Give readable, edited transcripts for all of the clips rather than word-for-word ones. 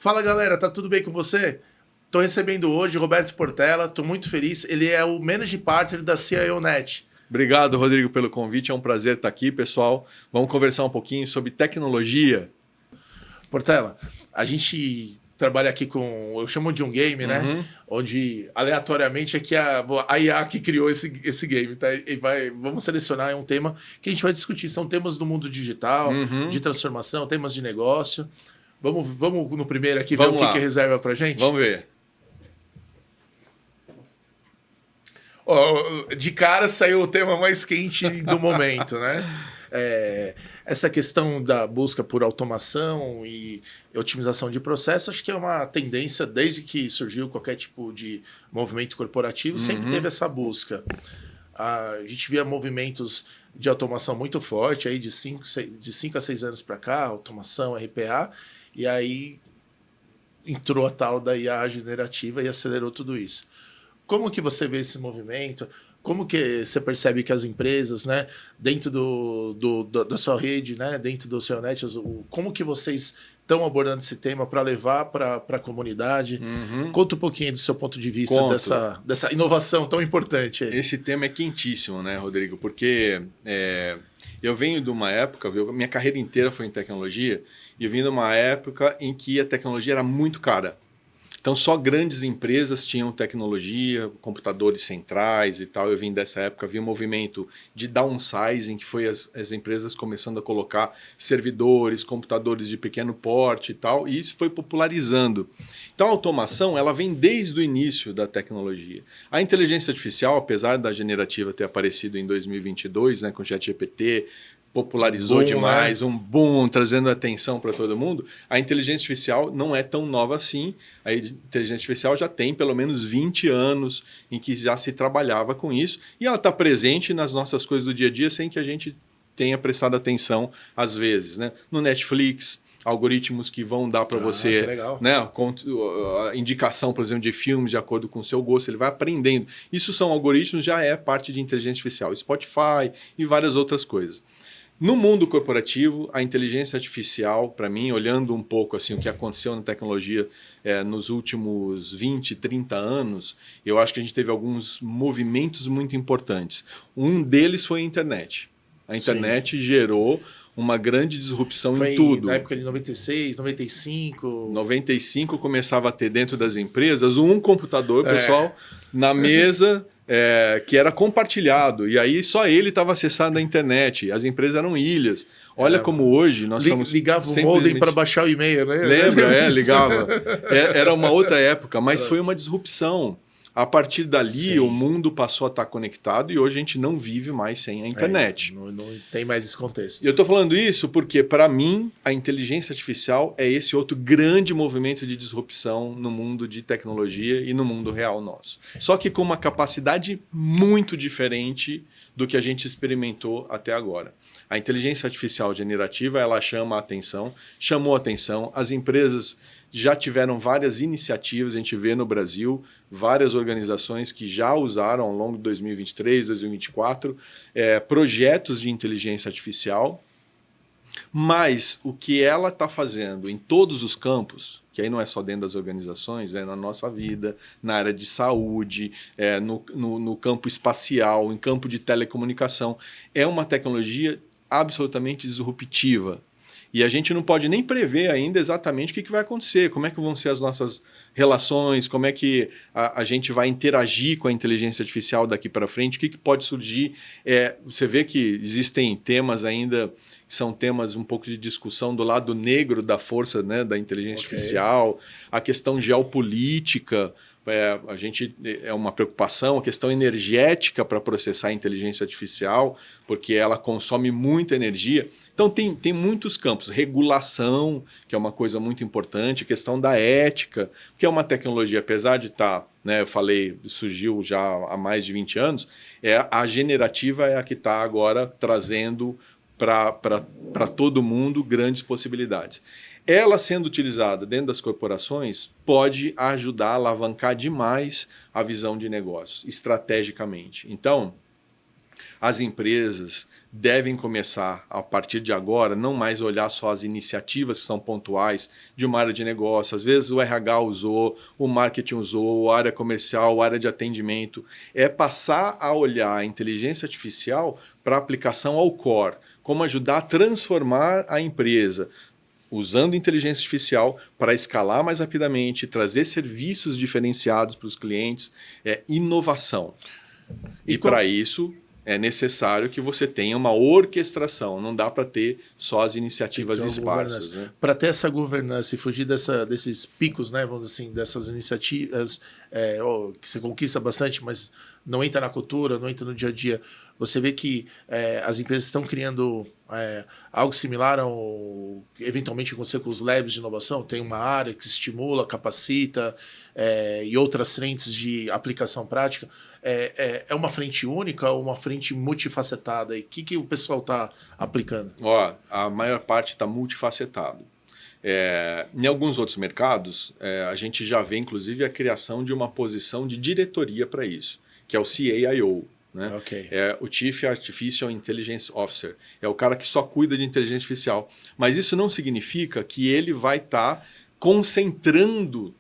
Fala galera, tá tudo bem com você? Tô recebendo hoje o Roberto Portela, tô muito feliz. Ele é o Managing Partner da CIONet. Obrigado, Rodrigo, pelo convite. É um prazer estar aqui, pessoal. Vamos conversar um pouquinho sobre tecnologia. Portela, a gente trabalha aqui com, eu chamo de um game, né? Onde aleatoriamente é que a IA que criou esse game, tá? Vamos selecionar um tema que a gente vai discutir. São temas do mundo digital, de transformação, temas de negócio. Vamos no primeiro aqui ver o que reserva pra gente? Vamos ver. De cara saiu o tema mais quente do momento, né? Essa questão da busca por automação e otimização de processos, acho que é uma tendência desde que surgiu qualquer tipo de movimento corporativo, sempre teve essa busca. A gente via movimentos de automação muito forte aí de 5 a 6 anos para cá, automação, RPA, e aí entrou a tal da IA generativa e acelerou tudo isso. Como que você vê esse movimento? Como que você percebe que as empresas, né, dentro da sua rede, né, dentro do CIONet, como que vocês estão abordando esse tema para levar para a comunidade? Conta um pouquinho do seu ponto de vista dessa inovação tão importante aí. Esse tema é quentíssimo, né, Rodrigo? Porque eu venho de uma época, minha carreira inteira foi em tecnologia, e eu vim de uma época em que a tecnologia era muito cara. Então, só grandes empresas tinham tecnologia, computadores centrais e tal. Eu vim dessa época, vi um movimento de downsizing, que foi as empresas começando a colocar servidores, computadores de pequeno porte e tal, e isso foi popularizando. Então, a automação ela vem desde o início da tecnologia. A inteligência artificial, apesar da generativa ter aparecido em 2022, né, com o ChatGPT, popularizou demais, um boom, trazendo atenção para todo mundo. A inteligência artificial não é tão nova assim. A inteligência artificial já tem pelo menos 20 anos em que já se trabalhava com isso, e ela está presente nas nossas coisas do dia a dia sem que a gente tenha prestado atenção às vezes, né? No Netflix, algoritmos que vão dar para você, né, a indicação, por exemplo, de filmes de acordo com o seu gosto, ele vai aprendendo. Isso são algoritmos, já é parte de inteligência artificial. Spotify e várias outras coisas. No mundo corporativo, a inteligência artificial, para mim, olhando um pouco assim, o que aconteceu na tecnologia nos últimos 20, 30 anos, eu acho que a gente teve alguns movimentos muito importantes. Um deles foi a internet. A internet gerou uma grande disrupção em tudo. Na época de 96, 95... 95 começava a ter dentro das empresas um computador, pessoal, na mesa... que era compartilhado, e aí só ele estava acessando a internet, as empresas eram ilhas. Olha como hoje nós estamos... Ligava o modem para baixar o e-mail, né? Lembra? Ligava. Era uma outra época, mas foi uma disrupção. A partir dali, o mundo passou a estar conectado e hoje a gente não vive mais sem a internet. Não tem mais esse contexto. E eu estou falando isso porque, para mim, a inteligência artificial é esse outro grande movimento de disrupção no mundo de tecnologia e no mundo real nosso. Só que com uma capacidade muito diferente do que a gente experimentou até agora. A inteligência artificial generativa, ela chamou a atenção, as empresas já tiveram várias iniciativas, a gente vê no Brasil várias organizações que já usaram ao longo de 2023, 2024, projetos de inteligência artificial, mas o que ela está fazendo em todos os campos, que aí não é só dentro das organizações, é na nossa vida, na área de saúde, no campo espacial, em campo de telecomunicação, é uma tecnologia absolutamente disruptiva. E a gente não pode nem prever ainda exatamente o que vai acontecer, como é que vão ser as nossas relações, como é que a gente vai interagir com a inteligência artificial daqui para frente, o que pode surgir. Você vê que existem temas ainda, que são temas um pouco de discussão do lado negro da força, né, da inteligência artificial, a questão geopolítica, a gente é uma preocupação, a questão energética para processar a inteligência artificial, porque ela consome muita energia. Então tem muitos campos. Regulação, que é uma coisa muito importante, questão da ética, que é uma tecnologia, apesar de estar, né, eu falei, surgiu já há mais de 20 anos, a generativa é a que está agora trazendo para todo mundo grandes possibilidades. Ela sendo utilizada dentro das corporações pode ajudar a alavancar demais a visão de negócios, estrategicamente. Então, As empresas devem começar, a partir de agora, não mais olhar só as iniciativas que são pontuais de uma área de negócio. Às vezes o RH usou, o marketing usou, a área comercial, a área de atendimento. É passar a olhar a inteligência artificial para aplicação ao core, como ajudar a transformar a empresa, usando inteligência artificial para escalar mais rapidamente, trazer serviços diferenciados para os clientes, é inovação. E para isso é necessário que você tenha uma orquestração, não dá para ter só as iniciativas esparsas. Né? Para ter essa governança e fugir desses picos, né, vamos dizer assim, dessas iniciativas que você conquista bastante, mas não entra na cultura, não entra no dia a dia, você vê que as empresas estão criando algo similar ao que eventualmente aconteceu com os labs de inovação. Tem uma área que estimula, capacita e outras frentes de aplicação prática. É uma frente única ou uma frente multifacetada? E o que o pessoal está aplicando? A maior parte está multifacetado. Em alguns outros mercados, a gente já vê, inclusive, a criação de uma posição de diretoria para isso, que é o CAIO. Né? Okay. É o Chief Artificial Intelligence Officer. É o cara que só cuida de inteligência artificial. Mas isso não significa que ele vai estar concentrando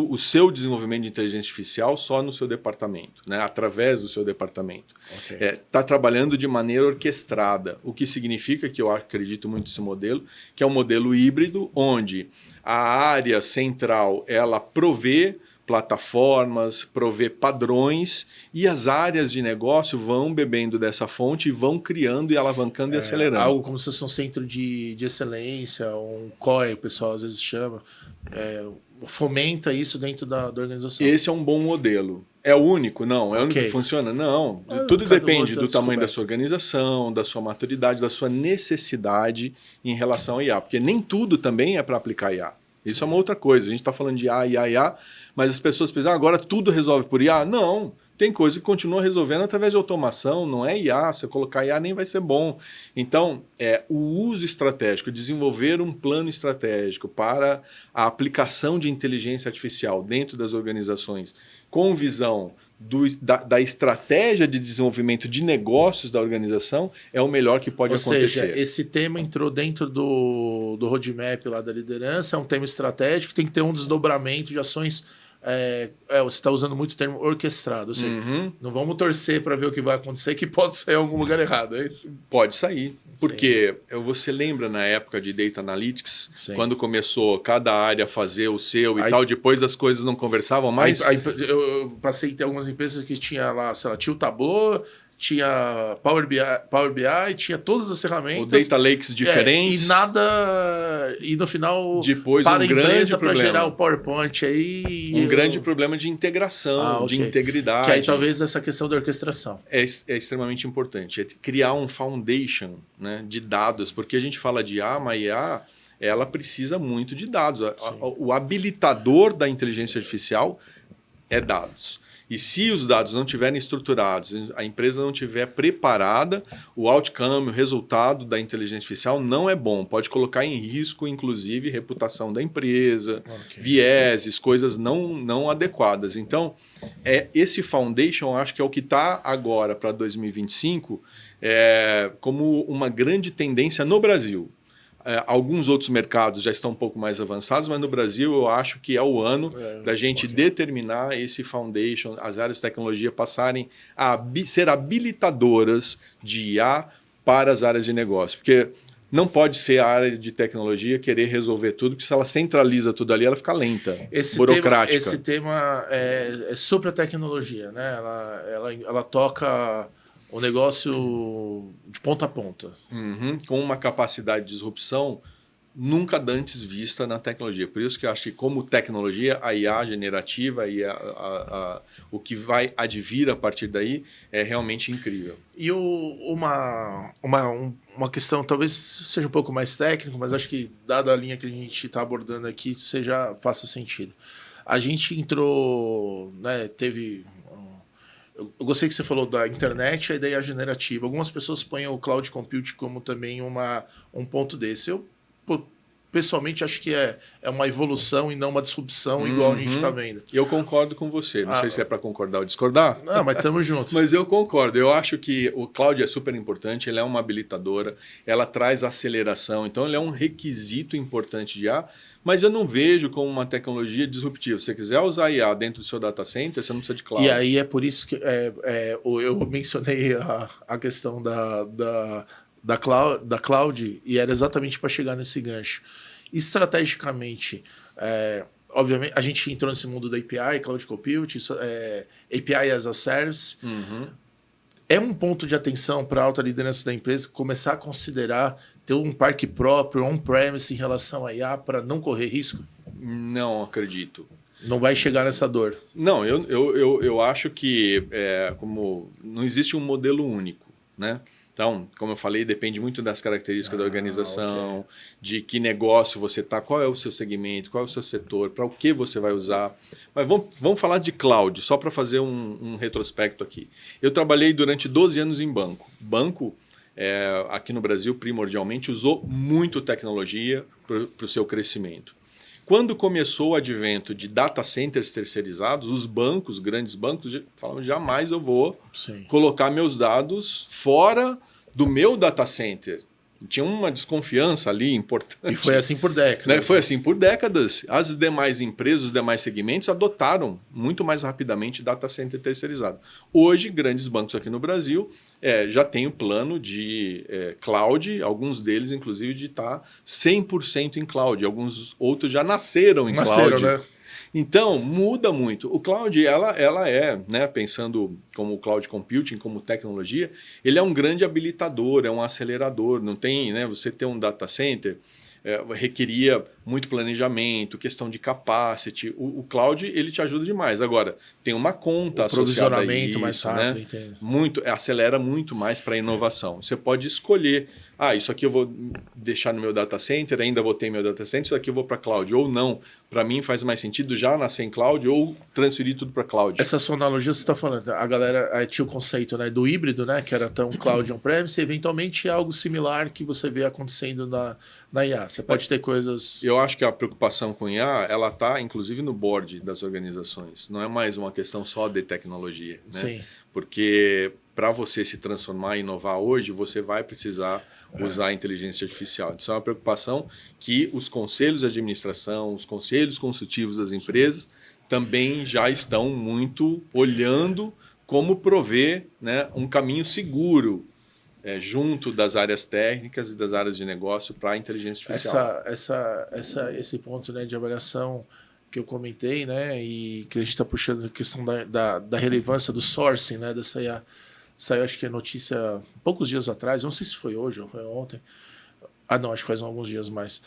o seu desenvolvimento de inteligência artificial só no seu departamento, né? Através do seu departamento. Está trabalhando de maneira orquestrada, o que significa que eu acredito muito nesse modelo, que é um modelo híbrido, onde a área central ela provê plataformas, provê padrões e as áreas de negócio vão bebendo dessa fonte e vão criando e alavancando e acelerando. Algo como se fosse um centro de excelência, um COE, o pessoal às vezes chama, fomenta isso dentro da organização. Esse é um bom modelo. É o único? Não. É o único que funciona? Não. Tudo depende do tamanho da sua organização, da sua maturidade, da sua necessidade em relação a IA, porque nem tudo também é para aplicar IA. Isso é uma outra coisa. A gente está falando de IA, mas as pessoas pensam, agora tudo resolve por IA? Não. Tem coisa que continua resolvendo através de automação, não é IA. Se eu colocar IA nem vai ser bom. Então, o uso estratégico, desenvolver um plano estratégico para a aplicação de inteligência artificial dentro das organizações, com visão da estratégia de desenvolvimento de negócios da organização, é o melhor que pode acontecer. Ou seja, esse tema entrou dentro do roadmap lá da liderança, é um tema estratégico, tem que ter um desdobramento de ações. Você está usando muito o termo orquestrado. Ou seja, não vamos torcer para ver o que vai acontecer, que pode sair em algum lugar errado, é isso? Pode sair. Porque você lembra na época de Data Analytics, quando começou cada área a fazer o seu e tal, depois as coisas não conversavam mais? Eu passei a ter algumas empresas que tinha lá, sei lá, tinha o Tableau, tinha Power BI, tinha todas as ferramentas. O Data Lakes diferentes. E no final depois para a empresa para gerar o PowerPoint aí. Grande problema de integração, de integridade. Que aí talvez essa questão da orquestração. É extremamente importante. É criar um foundation, né, de dados, porque a gente fala de IA, mas IA ela precisa muito de dados. O habilitador da inteligência artificial é dados. E se os dados não estiverem estruturados, a empresa não estiver preparada, o outcome, o resultado da inteligência artificial não é bom. Pode colocar em risco, inclusive, reputação da empresa, vieses, coisas não adequadas. Então, esse foundation, acho que é o que está agora para 2025 como uma grande tendência no Brasil. Alguns outros mercados já estão um pouco mais avançados, mas no Brasil eu acho que é o ano da gente determinar esse foundation, as áreas de tecnologia passarem a ser habilitadoras de IA para as áreas de negócio. Porque não pode ser a área de tecnologia querer resolver tudo, porque se ela centraliza tudo ali, ela fica lenta, burocrática. Esse tema é sobre a tecnologia, né? Ela toca o negócio de ponta a ponta. Com uma capacidade de disrupção nunca antes vista na tecnologia. Por isso que eu acho que como tecnologia, a IA generativa e o que vai advir a partir daí é realmente incrível. E uma questão, talvez seja um pouco mais técnico, mas acho que dada a linha que a gente está abordando aqui, faça sentido. A gente entrou, né, teve... Eu gostei que você falou da internet, a ideia generativa. Algumas pessoas põem o cloud computing como também um ponto desse. Eu pessoalmente acho que é uma evolução e não uma disrupção igual a gente está vendo. Eu concordo com você. Não sei se é para concordar ou discordar. Não, mas estamos juntos. Mas eu concordo. Eu acho que o cloud é super importante, ele é uma habilitadora, ela traz aceleração, então ele é um requisito importante de IA, mas eu não vejo como uma tecnologia disruptiva. Se você quiser usar IA dentro do seu data center, você não precisa de cloud. E aí é por isso que eu mencionei a questão da cloud e era exatamente para chegar nesse gancho. Estrategicamente, obviamente, a gente entrou nesse mundo da API, Cloud Compute, API as a Service. É um ponto de atenção para a alta liderança da empresa começar a considerar ter um parque próprio, on-premise em relação a IA para não correr risco? Não acredito. Não vai chegar nessa dor? Não, eu acho que como não existe um modelo único, né? Então, como eu falei, depende muito das características da organização, okay, de que negócio você está, qual é o seu segmento, qual é o seu setor, para o que você vai usar. Mas vamos falar de cloud, só para fazer um retrospecto aqui. Eu trabalhei durante 12 anos em banco. Banco, aqui no Brasil, primordialmente, usou muito tecnologia para o seu crescimento. Quando começou o advento de data centers terceirizados, os bancos, grandes bancos, falaram, jamais eu vou colocar meus dados fora do meu data center. Tinha uma desconfiança ali importante. E foi assim por décadas. Né? Foi assim por décadas. As demais empresas, os demais segmentos adotaram muito mais rapidamente data center terceirizado. Hoje, grandes bancos aqui no Brasil já têm o plano de cloud, alguns deles, inclusive, de estar 100% em cloud. Alguns outros já nasceram em cloud. Né? Então, muda muito. O cloud, ela é, né, pensando como o cloud computing, como tecnologia, ele é um grande habilitador, é um acelerador. Não tem, né, você ter um data center requeria muito planejamento, questão de capacity. O cloud, ele te ajuda demais. Agora, tem uma conta associada a isso, mais rápido, né? Entendo. Acelera muito mais para a inovação. Você pode escolher, isso aqui eu vou deixar no meu data center, ainda vou ter meu data center, isso aqui eu vou para cloud. Ou não, para mim faz mais sentido já nascer em cloud ou transferir tudo para cloud. Essa sua analogia você está falando, a galera tinha o conceito, né, do híbrido, né, que era tão cloud on-premise, eventualmente é algo similar que você vê acontecendo na IA. Você pode ter coisas... Eu acho que a preocupação com IA, ela está inclusive no board das organizações. Não é mais uma questão só de tecnologia, né? Sim. Porque para você se transformar e inovar hoje, você vai precisar usar a inteligência artificial. Isso é uma preocupação que os conselhos de administração, os conselhos consultivos das empresas também já estão muito olhando como prover, né, um caminho seguro junto das áreas técnicas e das áreas de negócio para a inteligência artificial. Esse ponto, né, de avaliação que eu comentei, né, e que a gente está puxando a questão da relevância do sourcing, né, dessa IA. Saiu, acho que a notícia poucos dias atrás, não sei se foi hoje ou foi ontem. Não, acho que faz alguns dias mais.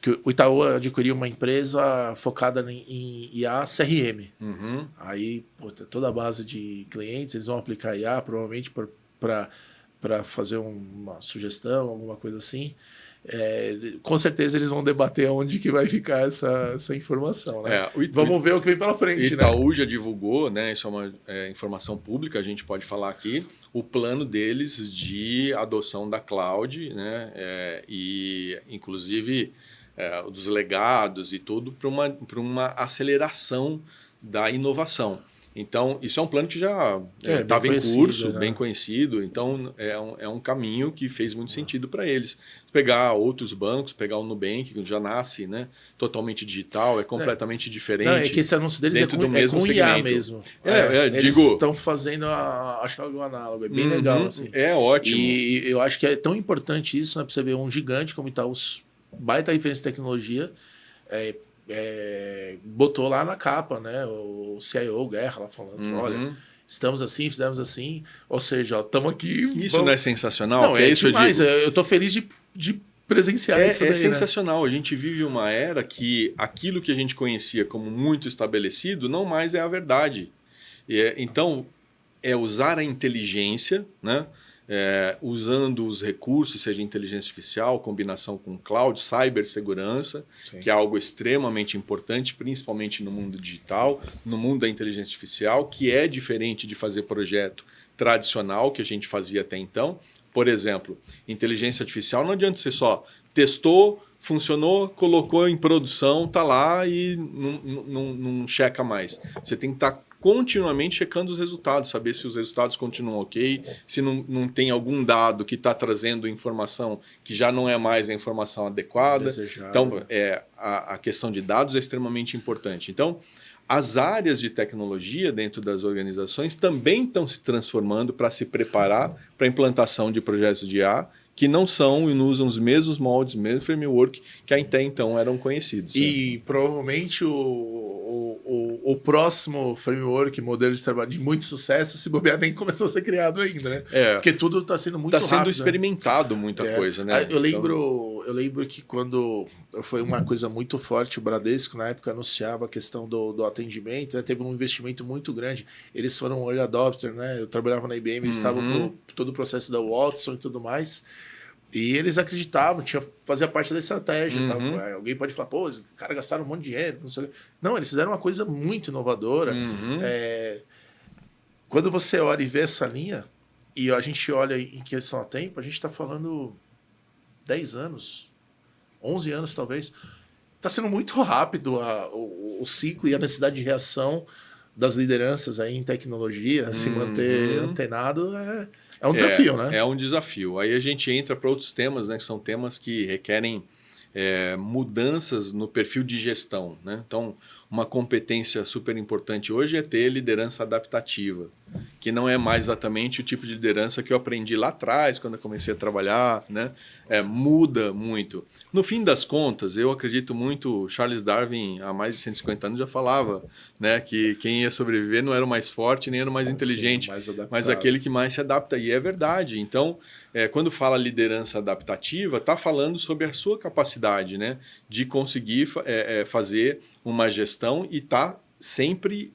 Que o Itaú adquiriu uma empresa focada em IA CRM. Uhum. Aí, toda a base de clientes, eles vão aplicar IA, provavelmente para fazer uma sugestão, alguma coisa assim. Com certeza eles vão debater onde que vai ficar essa informação, né? Vamos ver o que vem pela frente. Itaú já divulgou, né? Isso é uma informação pública, a gente pode falar aqui, o plano deles de adoção da cloud, né? E inclusive dos legados e tudo para uma aceleração da inovação. Então, isso é um plano que já estava em curso, né? Bem conhecido. Então, é um caminho que fez muito sentido para eles. Pegar outros bancos, pegar o Nubank, que já nasce, né, totalmente digital, completamente diferente. Não, é que esse anúncio deles é com IA mesmo. Eles estão fazendo, acho que algo análogo. É bem legal. Assim. É ótimo. E eu acho que é tão importante isso, né, para você ver um gigante como Itaú, baita referência de tecnologia, botou lá na capa, né, o CIO Guerra lá falando, olha, estamos assim, fizemos assim, ou seja, estamos aqui... Isso não é sensacional? Não, é demais, eu estou feliz de presenciar isso daí, sensacional, né? A gente vive uma era que aquilo que a gente conhecia como muito estabelecido não mais é a verdade. Então, usar a inteligência, né? Usando os recursos, seja inteligência artificial, combinação com cloud, cibersegurança, que é algo extremamente importante, principalmente no mundo digital, no mundo da inteligência artificial, que é diferente de fazer projeto tradicional que a gente fazia até então. Por exemplo, inteligência artificial não adianta você só testou, funcionou, colocou em produção, tá lá e não checa mais. Você tem que estar continuamente checando os resultados, saber se os resultados continuam ok, se não tem algum dado que está trazendo informação que já não é mais a informação adequada. Desejado. Então, a questão de dados é extremamente importante. Então, as áreas de tecnologia dentro das organizações também estão se transformando para se preparar para a implantação de projetos de IA que não são e não usam os mesmos moldes, o mesmo framework que até então eram conhecidos. E provavelmente o próximo framework, modelo de trabalho de muito sucesso, se bobear, nem começou a ser criado ainda, né? Porque tudo está sendo muito rápido. Está sendo experimentado muita coisa, né? Eu lembro que quando foi uma coisa muito forte, o Bradesco, na época, anunciava a questão do atendimento, né? Teve um investimento muito grande. Eles foram early adopter, né? Eu trabalhava na IBM, eles estavam com todo o processo da Watson e tudo mais. E eles acreditavam, fazia parte da estratégia. Tá? Alguém pode falar, pô, os caras gastaram um monte de dinheiro. Não, eles fizeram uma coisa muito inovadora. Quando você olha e vê essa linha, e a gente olha em questão a tempo, a gente está falando 10 anos, 11 anos talvez. Está sendo muito rápido o ciclo e a necessidade de reação das lideranças aí em tecnologia, se manter antenado é um desafio, né? É um desafio. Aí a gente entra para outros temas, né? Que são temas que requerem mudanças no perfil de gestão, né? Então, uma competência super importante hoje é ter liderança adaptativa, que não é mais exatamente o tipo de liderança que eu aprendi lá atrás, quando eu comecei a trabalhar, né? Muda muito. No fim das contas, eu acredito muito, Charles Darwin, há mais de 150 anos, já falava, né, que quem ia sobreviver não era o mais forte, nem era o mais inteligente, mas aquele que mais se adapta. E é verdade. Então, quando fala liderança adaptativa, está falando sobre a sua capacidade, né, de conseguir fazer uma gestão e estar sempre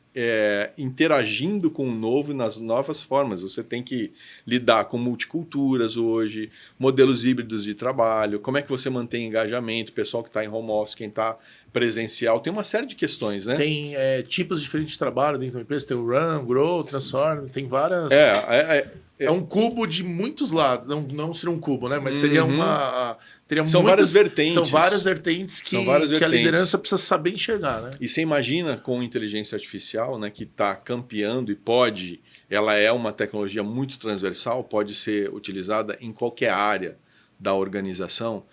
interagindo com o novo nas novas formas. Você tem que lidar com multiculturas hoje, modelos híbridos de trabalho, como é que você mantém engajamento, pessoal que está em home office, quem está presencial, tem uma série de questões, né? Tem tipos diferentes de trabalho dentro da empresa, tem o Run, Grow, Transform, tem várias... É um cubo de muitos lados, não seria um cubo, né? Mas seria uma... São várias vertentes. São várias vertentes que a liderança precisa saber enxergar, né? E você imagina com inteligência artificial, né, que está campeando e ela é uma tecnologia muito transversal, pode ser utilizada em qualquer área da organização.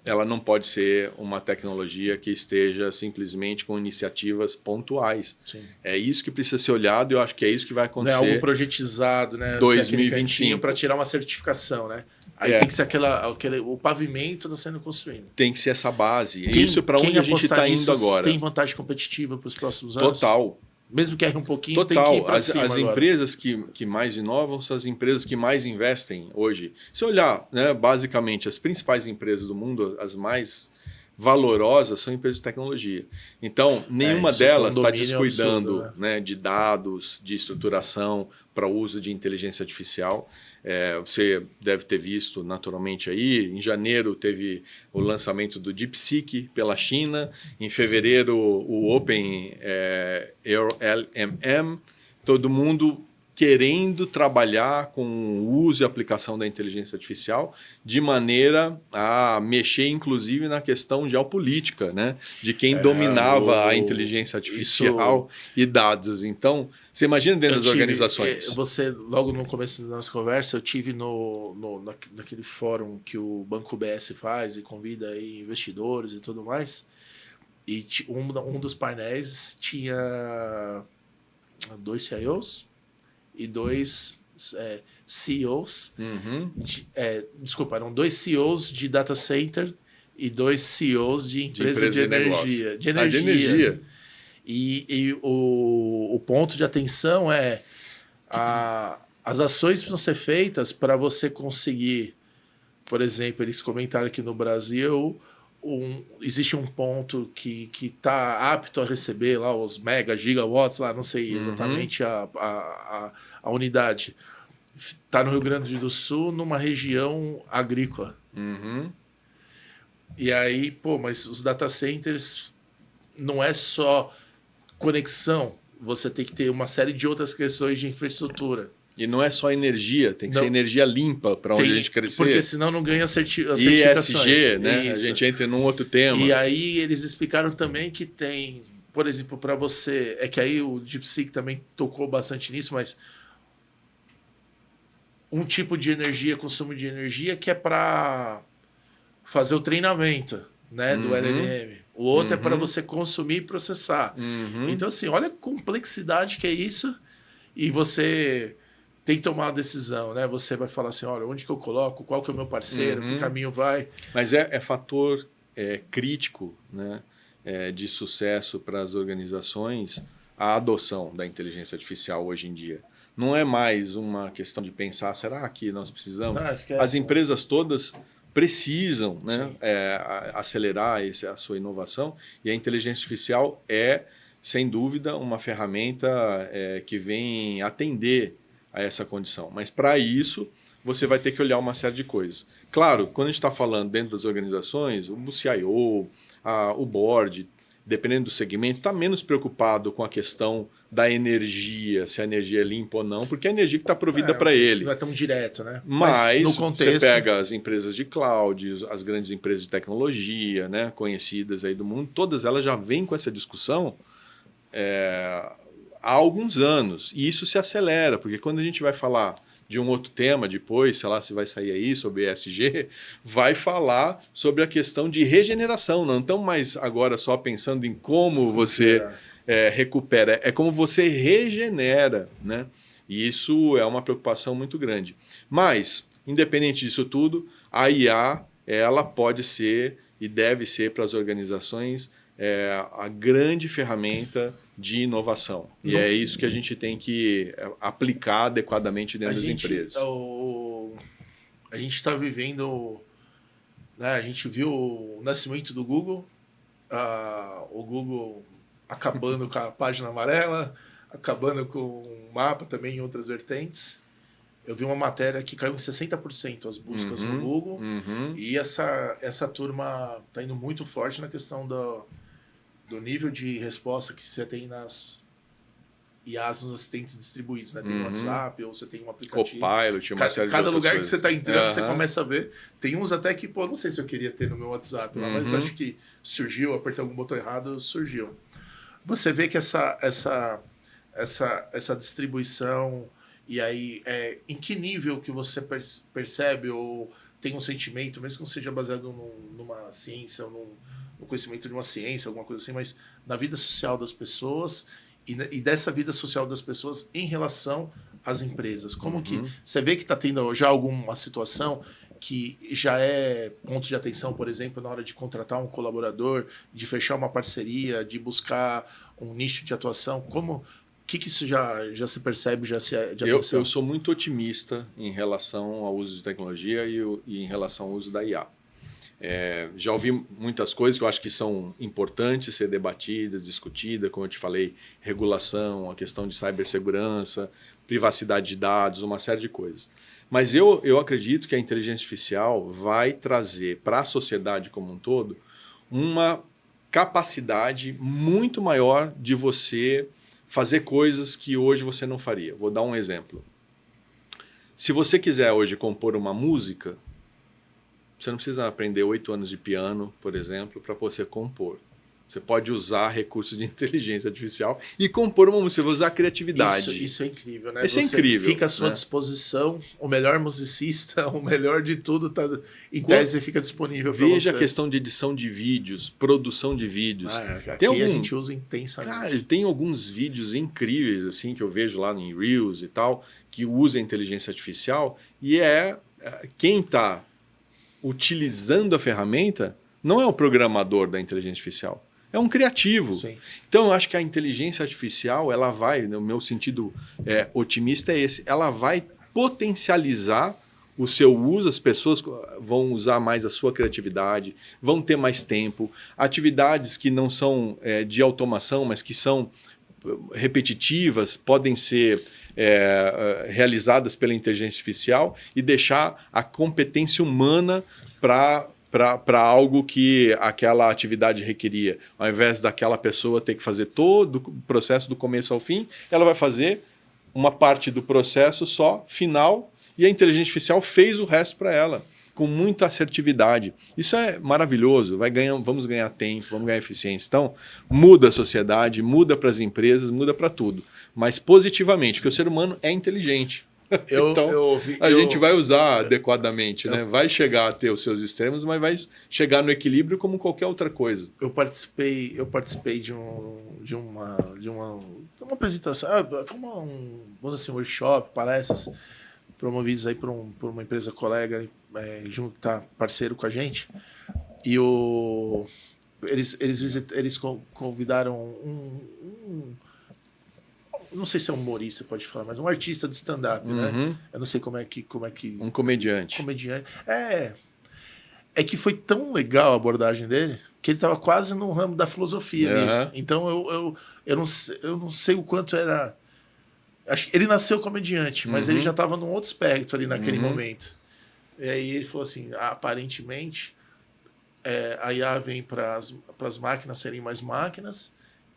Ela não pode ser uma tecnologia que esteja simplesmente com iniciativas pontuais. Sim. É isso que precisa ser olhado e eu acho que é isso que vai acontecer. Não é algo projetizado, né? 2025 para tirar uma certificação, né? Aí tem que ser o pavimento está sendo construído. Tem que ser essa base. Isso para onde a gente está indo agora. Tem vantagem competitiva para os próximos anos? Total. Mesmo que erre um pouquinho, Total. Tem que ir para cima as empresas que mais inovam são as empresas que mais investem hoje. Se olhar, né, basicamente, as principais empresas do mundo, as mais valorosas, são empresas de tecnologia. Então, nenhuma delas está descuidando absurdo, né, de dados, de estruturação para o uso de inteligência artificial. Você deve ter visto naturalmente aí, em janeiro teve o lançamento do DeepSeek pela China, em fevereiro o Open LLM, todo mundo querendo trabalhar com o uso e aplicação da inteligência artificial de maneira a mexer, inclusive, na questão geopolítica, né? De quem dominava a inteligência artificial e dados. Então, você imagina dentro das organizações. Logo no começo da nossa conversa, eu tive naquele fórum que o Banco BS faz e convida aí investidores e tudo mais. E um dos painéis tinha 2 CIOs e 2 CEOs. Desculpa, eram 2 CEOs de data center e 2 CEOs de empresa de energia. De energia. E o ponto de atenção as ações precisam ser feitas para você conseguir, por exemplo, eles comentaram aqui no Brasil, existe um ponto que está apto a receber lá os mega, gigawatts, lá, não sei exatamente a unidade. Está no Rio Grande do Sul, numa região agrícola. E aí, mas os data centers não é só conexão, você tem que ter uma série de outras questões de infraestrutura. E não é só energia, tem que ser energia limpa para onde a gente crescer. Porque senão não ganha as certificações. ESG, né? Isso. A gente entra num outro tema. E aí eles explicaram também que tem, por exemplo, para você... É que aí o DeepSeek também tocou bastante nisso, mas um tipo de energia, consumo de energia, que é para fazer o treinamento, né, do LLM. O outro é para você consumir e processar. Então, assim, olha a complexidade que é isso. E você tem que tomar uma decisão, né? Você vai falar assim, olha, onde que eu coloco? Qual que é o meu parceiro? Que caminho vai? Mas é fator crítico, né, de sucesso para as organizações a adoção da inteligência artificial hoje em dia. Não é mais uma questão de pensar, será que nós precisamos? As empresas todas precisam, né, acelerar a sua inovação, e a inteligência artificial é, sem dúvida, uma ferramenta que vem atender a essa condição. Mas, para isso, você vai ter que olhar uma série de coisas. Claro, quando a gente está falando dentro das organizações, o CIO, o board, dependendo do segmento, está menos preocupado com a questão da energia, se a energia é limpa ou não, porque a energia que está provida para ele. Não é tão direto, né? Mas no contexto... você pega as empresas de cloud, as grandes empresas de tecnologia, né, conhecidas aí do mundo, todas elas já vêm com essa discussão há alguns anos. E isso se acelera, porque quando a gente vai falar de um outro tema depois, sei lá se vai sair aí sobre ESG, vai falar sobre a questão de regeneração. Não estão mais agora só pensando em como você recupera, é como você regenera, né? E isso é uma preocupação muito grande. Mas, independente disso tudo, a IA ela pode ser e deve ser para as organizações a grande ferramenta de inovação. E é isso que a gente tem que aplicar adequadamente dentro das empresas. A gente está vivendo... Né, a gente viu o nascimento do Google, o Google acabando com a página amarela, acabando com o mapa também em outras vertentes. Eu vi uma matéria que caiu em 60% as buscas no Google, e essa turma está indo muito forte na questão do nível de resposta que você tem nas IAs, nos assistentes distribuídos, né? Tem um WhatsApp, ou você tem um aplicativo. Copilot, uma série de cada lugar coisas. Que você está entrando, você começa a ver. Tem uns até que, não sei se eu queria ter no meu WhatsApp lá, mas acho que surgiu, apertei algum botão errado, surgiu. Você vê que essa distribuição, e aí, em que nível que você percebe ou tem um sentimento, mesmo que não seja baseado numa ciência ou no conhecimento de uma ciência, alguma coisa assim, mas na vida social das pessoas e dessa vida social das pessoas em relação às empresas. Como que você vê que está tendo já alguma situação que já é ponto de atenção, por exemplo, na hora de contratar um colaborador, de fechar uma parceria, de buscar um nicho de atuação? O que isso já se percebe, já se de atenção? Eu sou muito otimista em relação ao uso de tecnologia e em relação ao uso da IA. Já ouvi muitas coisas que eu acho que são importantes ser debatidas, discutidas, como eu te falei, regulação, a questão de cibersegurança, privacidade de dados, uma série de coisas. Mas eu acredito que a inteligência artificial vai trazer para a sociedade como um todo uma capacidade muito maior de você fazer coisas que hoje você não faria. Vou dar um exemplo. Se você quiser hoje compor uma música, você não precisa aprender 8 anos de piano, por exemplo, para você compor. Você pode usar recursos de inteligência artificial e compor uma música. Você vai usar a criatividade. Isso é incrível, né? Isso é incrível. Fica à sua disposição, o melhor musicista, o melhor de tudo, em tese fica disponível para você. Veja a questão de edição de vídeos, produção de vídeos. Aqui a gente usa intensamente. Cara, tem alguns vídeos incríveis assim que eu vejo lá em Reels e tal, que usa a inteligência artificial, e quem está utilizando a ferramenta não é o programador da inteligência artificial. É um criativo. Sim. Então, eu acho que a inteligência artificial, ela vai, no meu sentido otimista é esse, ela vai potencializar o seu uso, as pessoas vão usar mais a sua criatividade, vão ter mais tempo, atividades que não são de automação, mas que são repetitivas, podem ser realizadas pela inteligência artificial e deixar a competência humana para algo que aquela atividade requeria. Ao invés daquela pessoa ter que fazer todo o processo do começo ao fim, ela vai fazer uma parte do processo só, final, e a inteligência artificial fez o resto para ela, com muita assertividade. Isso é maravilhoso, vamos ganhar tempo, vamos ganhar eficiência. Então, muda a sociedade, muda para as empresas, muda para tudo, mas positivamente, porque o ser humano é inteligente. Então, a gente vai usar adequadamente, né? Vai chegar a ter os seus extremos, mas vai chegar no equilíbrio como qualquer outra coisa. Eu participei de uma apresentação, vamos dizer assim, workshop, palestras promovidos aí por uma empresa colega, junto que tá parceiro com a gente. E eles convidaram não sei se é um humorista, pode falar, mas um artista de stand-up, né? Eu não sei como é que... Um comediante. Comediante. É que foi tão legal a abordagem dele que ele estava quase no ramo da filosofia ali. Então eu não sei o quanto era... Acho que ele nasceu comediante, mas ele já estava num outro espectro ali naquele momento. E aí ele falou assim, aparentemente a IA vem para as máquinas serem mais máquinas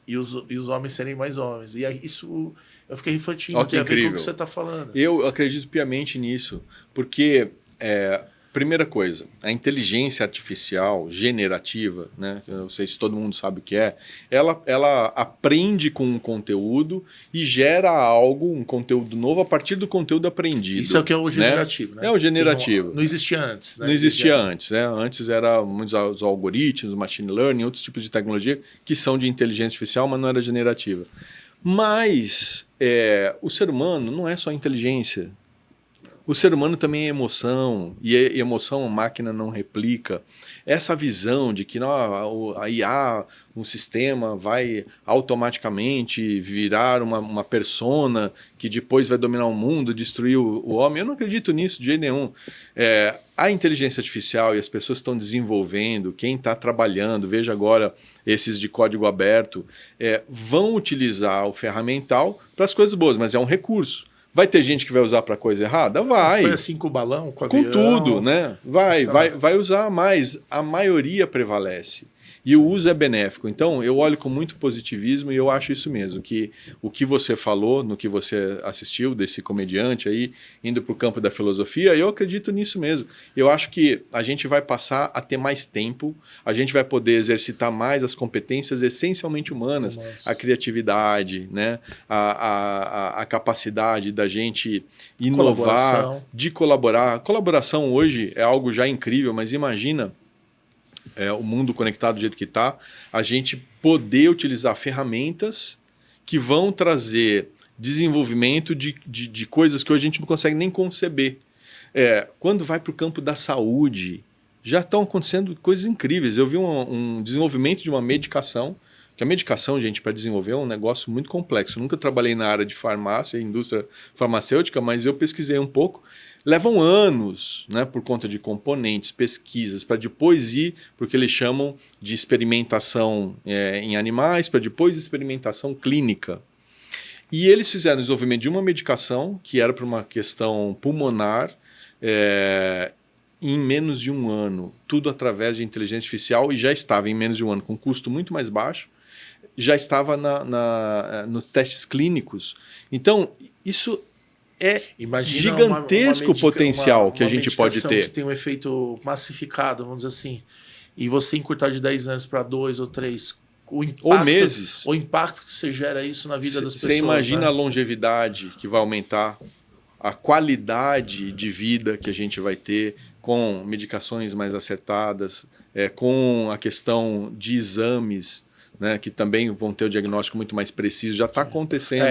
e os homens serem mais homens. E aí, isso eu fiquei refletindo, tem a ver com o que você está falando. Eu acredito piamente nisso, porque, primeira coisa, a inteligência artificial generativa, né, eu não sei se todo mundo sabe o que é, ela aprende com um conteúdo e gera algo, um conteúdo novo a partir do conteúdo aprendido. Isso é o que é o generativo, né? É o generativo. Não existia antes, né? Não existia antes, né? Antes era muitos os algoritmos, machine learning, outros tipos de tecnologia que são de inteligência artificial, mas não era generativa. Mas o ser humano não é só inteligência. O ser humano também é emoção, e emoção a máquina não replica. Essa visão de que a IA, um sistema, vai automaticamente virar uma persona que depois vai dominar o mundo, destruir o homem, eu não acredito nisso de jeito nenhum. A inteligência artificial e as pessoas estão desenvolvendo, quem está trabalhando, veja agora esses de código aberto, vão utilizar o ferramental para as coisas boas, mas é um recurso. Vai ter gente que vai usar para coisa errada? Vai. Foi assim com o balão, com o avião. Com tudo, né? Vai usar, mas a maioria prevalece. E o uso é benéfico. Então, eu olho com muito positivismo e eu acho isso mesmo, que o que você falou, no que você assistiu desse comediante aí, indo para o campo da filosofia, eu acredito nisso mesmo. Eu acho que a gente vai passar a ter mais tempo, a gente vai poder exercitar mais as competências essencialmente humanas, a criatividade, né? a capacidade da gente inovar, de colaborar. Colaboração hoje é algo já incrível, mas imagina... o mundo conectado do jeito que está, a gente poder utilizar ferramentas que vão trazer desenvolvimento de coisas que hoje a gente não consegue nem conceber. Quando vai para o campo da saúde, já estão acontecendo coisas incríveis. Eu vi um desenvolvimento de uma medicação, que a medicação, gente, para desenvolver é um negócio muito complexo. Eu nunca trabalhei na área de farmácia, indústria farmacêutica, mas eu pesquisei um pouco. Levam anos, né, por conta de componentes, pesquisas, para depois ir para o que eles chamam de experimentação em animais, para depois experimentação clínica. E eles fizeram o desenvolvimento de uma medicação que era para uma questão pulmonar em menos de um ano, tudo através de inteligência artificial, e já estava em menos de um ano, com custo muito mais baixo, já estava nos testes clínicos. Então, isso... Imagina gigantesco o potencial que a gente pode ter. Que tem um efeito massificado, vamos dizer assim, e você encurtar de 10 anos para 2 ou 3, ou meses. O impacto que você gera isso na vida das pessoas. Você imagina, né? A longevidade que vai aumentar, a qualidade de vida que a gente vai ter com medicações mais acertadas, com a questão de exames, né, que também vão ter o diagnóstico muito mais preciso, já está acontecendo.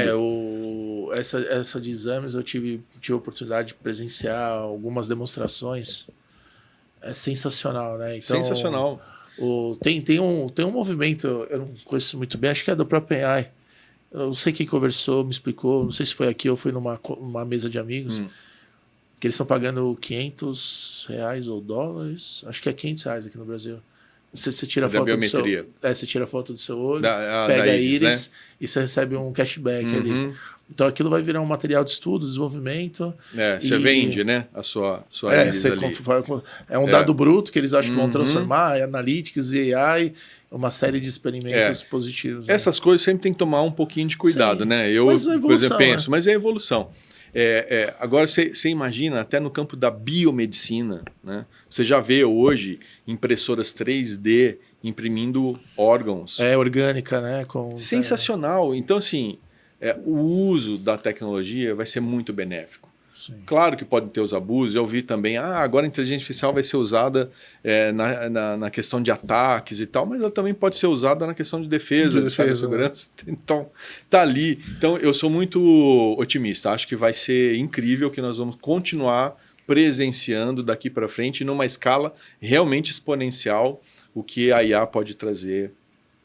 Essa de exames eu tive a oportunidade de presenciar algumas demonstrações. É sensacional, né? Então, sensacional. Tem um movimento, eu não conheço muito bem, acho que é do próprio AI. Eu não sei quem conversou, me explicou, não sei se foi aqui ou foi numa mesa de amigos, que eles estão pagando R$500 ou dólares, acho que é R$500 aqui no Brasil, Você tira Da foto biometria. você tira foto do seu olho, Da pega a íris, íris, né? e você recebe um cashback ali. Então aquilo vai virar um material de estudo, desenvolvimento. Você vende, né? A sua íris você ali. é um dado bruto que eles acham que vão transformar, Analytics e AI, uma série de experimentos positivos. Né? Essas coisas sempre tem que tomar um pouquinho de cuidado, Sim. né? Eu, Mas é evolução, por exemplo, penso, né? mas é evolução. Agora, você imagina, até no campo da biomedicina, né? Você já vê hoje impressoras 3D imprimindo órgãos. É orgânica, né? Sensacional. Então, assim, o uso da tecnologia vai ser muito benéfico. Sim. Claro que podem ter os abusos. Eu vi também, agora a inteligência artificial vai ser usada na questão de ataques e tal, mas ela também pode ser usada na questão de defesa, de segurança. Então, tá ali. Então, eu sou muito otimista. Acho que vai ser incrível, que nós vamos continuar presenciando daqui para frente, numa escala realmente exponencial, o que a IA pode trazer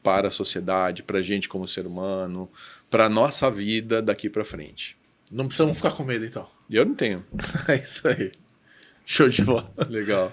para a sociedade, para a gente como ser humano, para a nossa vida daqui para frente. Não precisamos ficar com medo, então. E eu não tenho. É isso aí. Show de bola. Legal.